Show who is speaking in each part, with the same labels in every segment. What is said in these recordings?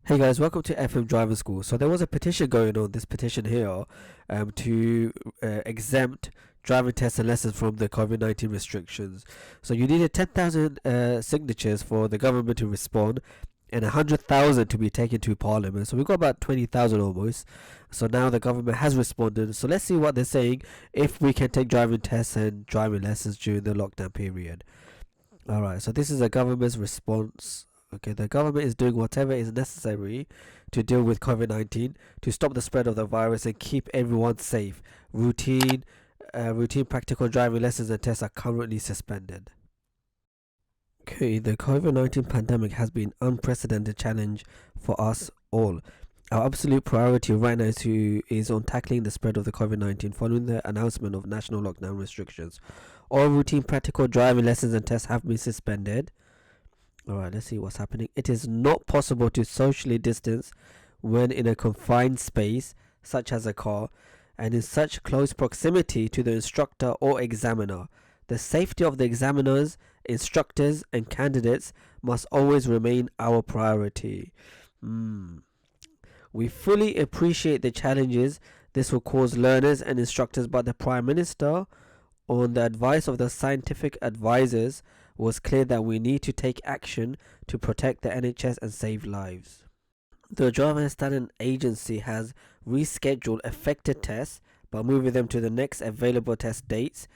Speaker 1: Hey guys, welcome to FM Driving School. So there was a petition going on, this petition here, to exempt driving tests and lessons from the COVID-19 restrictions. So you needed 10,000 signatures for the government to respond and 100,000 to be taken to Parliament. So we've got about 20,000 almost. So now the government has responded. So let's see what they're saying if we can take driving tests and driving lessons during the lockdown period. Alright, so this is a government's response. Okay, the government is doing whatever is necessary to deal with COVID-19 to stop the spread of the virus and keep everyone safe. Routine practical driving lessons and tests are currently suspended. Okay, the COVID-19 pandemic has been an unprecedented challenge for us all. Our absolute priority right now is on tackling the spread of the COVID-19 following the announcement of national lockdown restrictions. All routine practical driving lessons and tests have been suspended. Alright, let's see what's happening. It is not possible to socially distance when in a confined space, such as a car, and in such close proximity to the instructor or examiner. The safety of the examiners, instructors, and candidates must always remain our priority. We fully appreciate the challenges this will cause learners and instructors, but the Prime Minister, on the advice of the scientific advisors, was clear that we need to take action to protect the NHS and save lives. The Driving Standard Agency has rescheduled affected tests by moving them to the next available test dates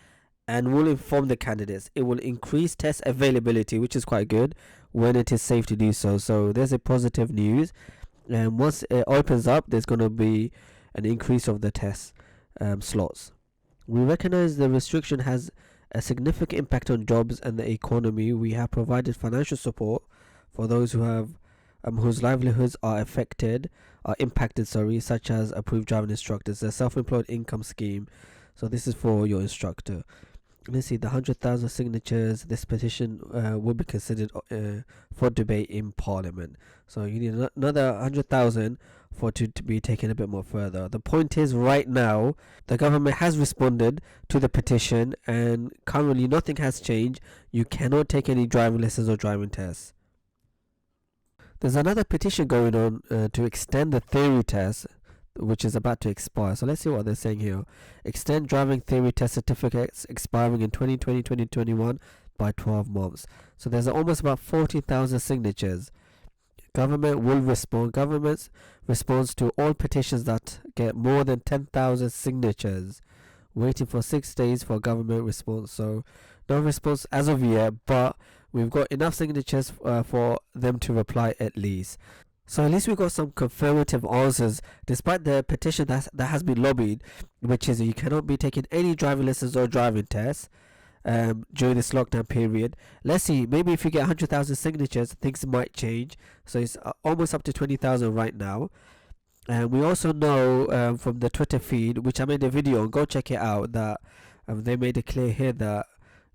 Speaker 1: and will inform the candidates. It will increase test availability, which is quite good, when it is safe to do so. So there's a positive news, and once it opens up, there's going to be an increase of the test slots. We recognize the restriction has a significant impact on jobs and the economy. We have provided financial support for those who have whose livelihoods are impacted, such as approved driving instructors, a self-employed income scheme. So this is for your instructor. Let's see, the 100,000 signatures. This petition will be considered for debate in Parliament. So you need another 100,000 for it to be taken a bit more further. The point is, right now, the government has responded to the petition, and currently nothing has changed. You cannot take any driving lessons or driving tests. There's another petition going on to extend the theory test, which is about to expire. So let's see what they're saying here. Extend driving theory test certificates expiring in 2020-2021 by 12 months. So there's almost about 40,000 signatures. Government will respond. Government's responds to all petitions that get more than 10,000 signatures. Waiting for 6 days for government response. So no response as of yet, but we've got enough signatures for them to reply at least. So at least we got some confirmative answers, despite the petition that has been lobbied, which is you cannot be taking any driving lessons or driving tests during this lockdown period. Let's see, maybe if you get 100,000 signatures, things might change. So it's almost up to 20,000 right now. And we also know from the Twitter feed, which I made a video on, go check it out, that they made it clear here that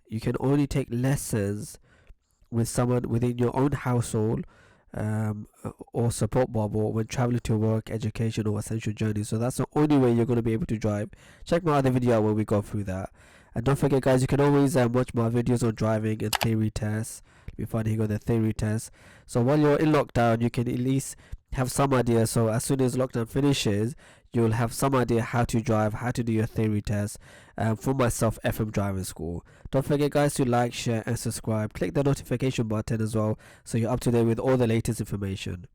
Speaker 1: you can only take lessons with someone within your own household or support bubble when traveling to work, education, or essential journey. So that's the only way you're going to be able to drive. Check my other video out where we go through that. And don't forget, guys, you can always watch my videos on driving and theory tests. Let me find here go the theory tests. So while you're in lockdown, you can at least have some idea. So as soon as lockdown finishes, you'll have some idea how to drive, how to do your theory test for myself, FM Driving School. Don't forget, guys, to like, share and subscribe. Click the notification button as well so you're up to date with all the latest information.